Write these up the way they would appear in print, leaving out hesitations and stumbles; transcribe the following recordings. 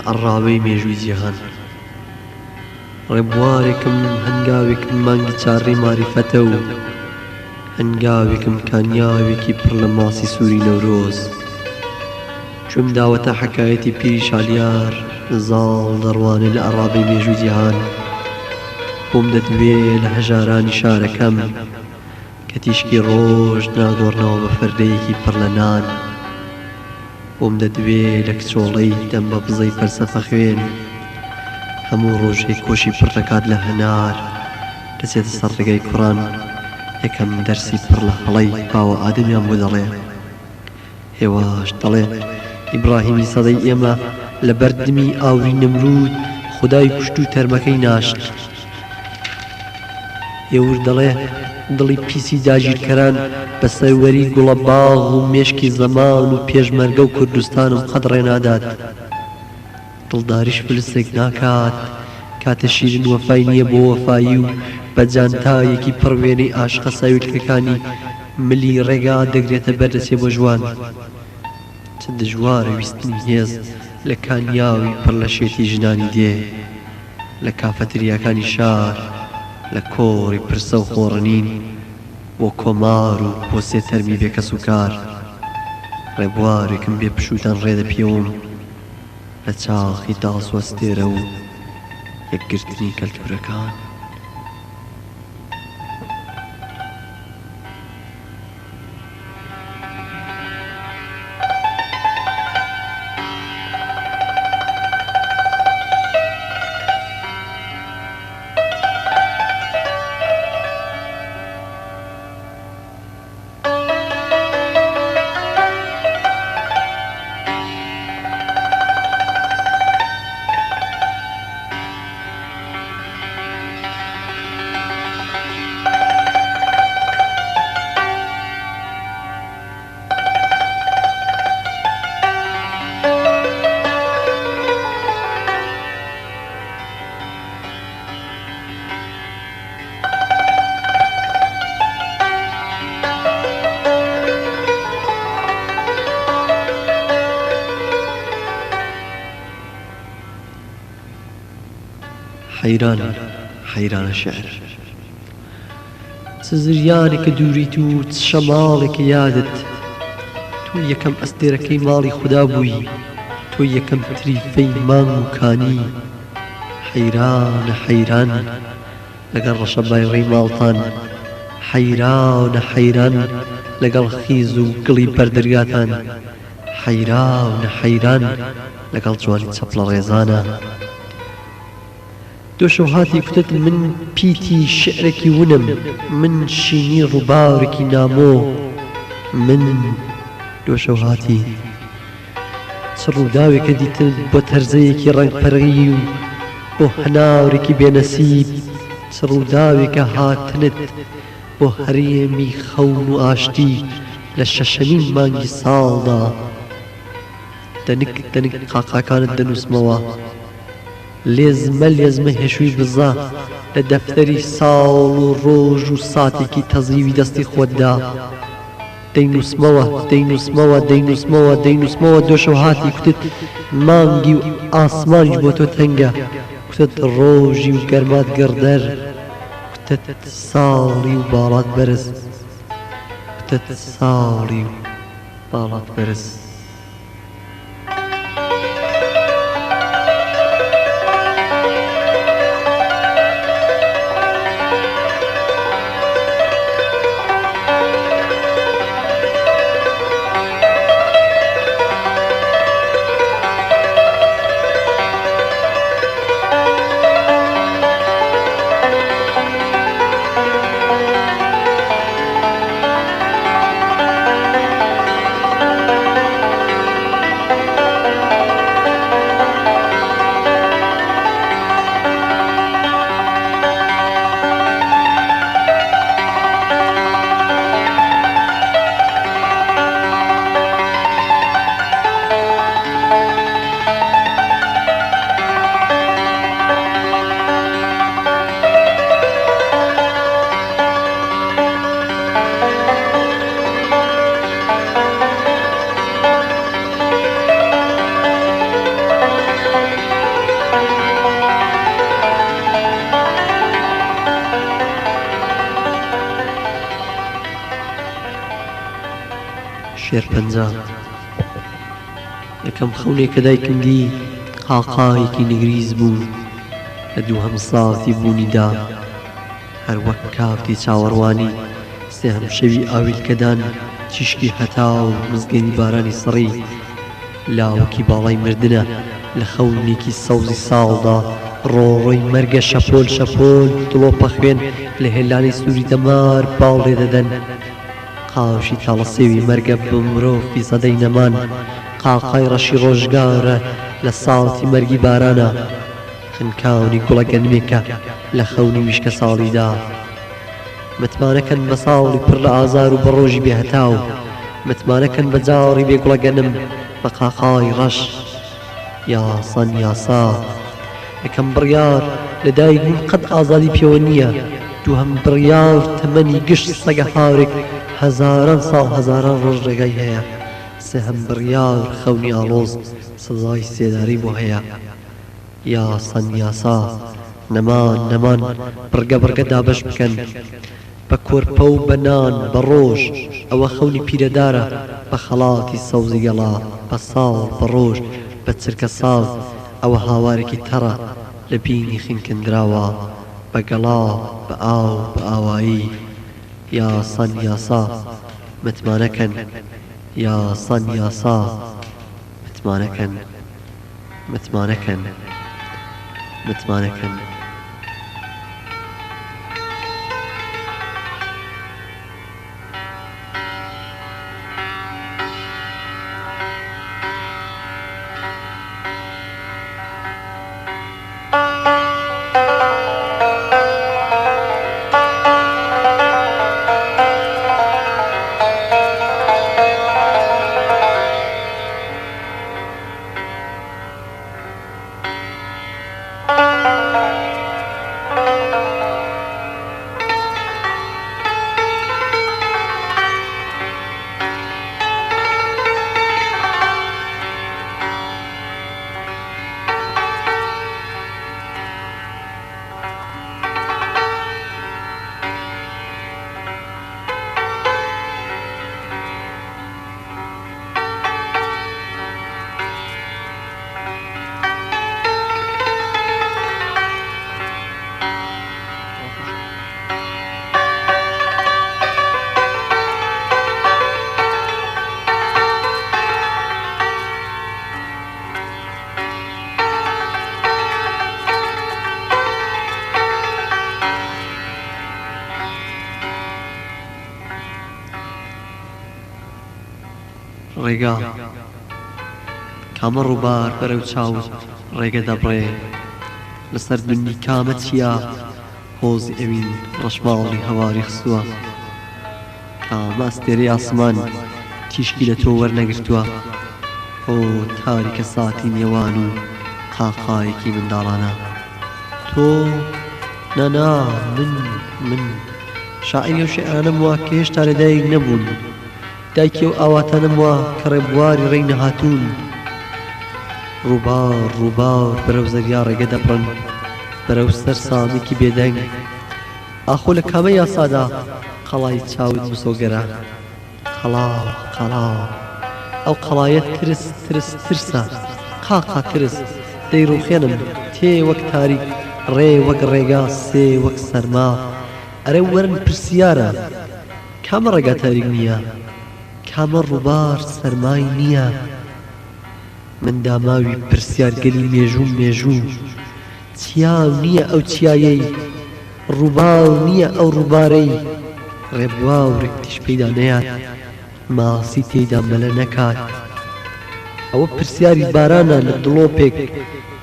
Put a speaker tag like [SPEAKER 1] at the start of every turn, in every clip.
[SPEAKER 1] عەڕاوەی مێژووی جیهان ڕێبوارێکم هەنگاوێکم مانگی چاڕی ماریفەتە و هەنگاوێکم کانیاوێکی پڕ لە ماسی سووری نەورۆز چوم داوەتە حەکایەتی پیری شالیار زاڵ دەڕوانێ لە عەڕابەی مێژووی جیهان بۆم دەدوێ لە هەژارانی شارەکەم کە تیشکی ڕۆژ ناگۆڕنەوە بە فەردەیەکی پڕ لە نان بۆم دەدوێ لە کچۆڵەی دەم بە بزەی فەلسەفە خوێن هەموو ڕۆژێک کۆشی پڕ دەکات لە هەنار دەچێتە سەر ڕێگەی کوڕان یەکەم دەرسی پڕ لە هەڵەی باوە ئادەمیان بۆ دەڵێ هێواش دەڵێ ئیبراهیمی سەدەی ئێمە لە بەردەمی ئاوری نمرود خودای کوشت و تەرمەکەی ناشت هێور دەڵێ دڵی پیسی داگیرکەران بە سەروەری گوڵە باغ و مێشکی زەمان و پێشمەرگە و کوردستانم قەت ڕێنادات دڵداریش فلسێک ناکات کاتە شیرین وەفای نییە بۆ وەفایی و بە جانتایەکی پڕوێنەی ئاشقە ساویلکەکانی ملی ڕێگا دەگرێتە بەردەچێ بۆ ژوان چ دژوارە ویستنی هێز لە کانیاوی پڕ لە شێتی ژنانی دێ لە کافەتریاکانی شار لە کۆڕی پرسە و خۆڕنین بۆ کۆمار و بۆ سێ تەرمی بێکەس و کار ڕێبوارێکم بێ پشوتان ڕێدە پێوم لە چاخی تاڵسوەستێرە و یەکگرتنی کەلتورەکان حەیرانە شێعر چ زریانێکە دووریت و چ شەماڵێکە یادت تۆ یەکەم ئەستێرەکەی ماڵی خوددا بووی تۆ یەکەم تریفەی مانگ و کانی حەیران لەگەڵ ڕەشەبای ڕێی ماڵتان حەیران لەگەڵ خیز و گڵی بەردەریاتان حەیران لەگەڵ جوانی چەپڵە ڕێزانە دۆشە و هاتی کوتت من پیتی شعرێکی ونم من شینی ڕووباوێکی نامۆ من دۆشە و هاتی چ ڕووداوێکە دیتن بۆ تەرزەیەکی ڕەنگپەرغی و بۆ هەناورێکی بێنەسیب چ ڕووداوێکە هاتنت بۆ هەرێمی خەون و ئاشتی لە شەشەمین مانگی ساڵدا دەنک قاقاکانت دەنووسمەوە لێزمە هێشووی بزە لە دەفتەری ساڵ و ڕۆژ و ساتێکی تەزیوی دەستی خۆتدا دەینووسمەوە دۆشە و هاتی کوتت مانگی و ئاسمانیش بۆ تۆ تەنگە کوتت ڕۆژی و گەرمات گەردەر کوتت ساڵی و باڵات بەرز شێرپەنجە یەکەم خەونێک کە دایکم دی قاقایەکی نگریز بوو لە دووهەم ساڵی بوونیدا هەر وەک کاوتی چاوەڕوانی سێهەم شەوی ئاویلکەدان چیشکی هەتا و مزگەنی بارانی سڕی لاوەکی باڵای مردنە لە خەونێکی سەوزی ساڵدا ڕۆڕۆی مەرگە شەپۆل شەپۆل دڵۆپە خوێن لە هێلانی سووری دەمار باڵ لێ دەدەن قاوشی تاڵەسێوی مەرگە بە مرۆڤی سەدەی نەمان قاقای ڕەشی ڕۆژگارە لە ساڵتی مەرگی بارانە خنکاونی گوڵە گەنمێکە لە خەونی ویشکە ساڵیدا متمانەکەن بە ساڵی پڕ لە ئازار و بە ڕۆژی بێهەتاو متمانەکەن بە جاڕی بێگوڵە گەنم بە قاقای ڕەش یاسان یاسا یەکەم بڕیار لە دایک بوون قەت ئازادی پێوە نییە دووهەم بڕیار تەمەنی گشت سەگە هاورێک هەزاران ساڵ هەزاران ڕۆژ ڕێگای هەیە سێهەم بڕیار خەونی ئاڵۆز سزای سێداری بۆ هەیە یاسان یاسا نەمان نەمان بڕگە بڕگە دابەش بکەن بە کۆرپە و بە نان بە ڕۆژ ئەوە خەونی پیرەدارە بە خەڵاتی سەوزی گەڵا بە ساڵ بە ڕۆژ بە چرکە ساڵ ئەوە هاوارێکی تەڕە لە بینی خینکندراوە بە گەڵا بە ئاو بە ئاوایی یاسان یاسا متمانەکەن یاسان یاسا متمانەکەن متمانەکەن متمانەکەن ڕێگا کامە ڕووبار بەرەو چاوت ڕێگە دەبڕێ لەسەر دنی کامە چییە هۆزی ئەوین ڕەشماڵی هەواری خستووە کامە ئەستێرەی ئاسمان تیشکی لە تۆ وەرنەگرتووە ئۆ تاریکە ساتی نێوان و قاقایەکی منداڵانە تۆ نانا من شاعیری و شێعرانەم وە کە هێشتا لەدایک نەبوون دایکی و ئاواتانم وە کە ڕێبواری ڕێی نەهاتوون ڕووبار ڕووبار بەرەو زەریا ڕێگە دەبڕن بەرەو سەر ساڵێکی بێدەنگ ئاخۆ لە کامە یاسادا قەڵای چاوت مسۆگەرە قەڵاو قەڵاو ئەو قەڵایە ترس ترس ترسە قاقا ترس دەیڕوخێنم تێ وەک تاریک ڕێ وەک ڕێگا سێ وەک سەرما ئەرە وەرن پرسیارە کامە ڕێگا تاریک نییە کامە ڕووبار سەرمای نییە من داماوی پرسیارگەلی مێژوو مێژوو چیاو نییە ئەو چیایەی ڕووباو نییە ئەو ڕووبارەی ڕێبواورێک تیش پەیدا نەیات ماسی تێیدا مەلە نەکات ئەوە پرسیاری بارانە لە دڵۆپێک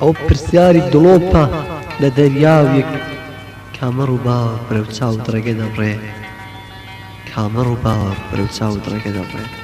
[SPEAKER 1] ئەو پرسیاری دڵۆپە لە دەریاوێک کامە ڕووبار بەرەو چاوت ڕێگە دەبڕێ کامە ڕووبار بەرەو چاوت ڕێگە دەبڕێ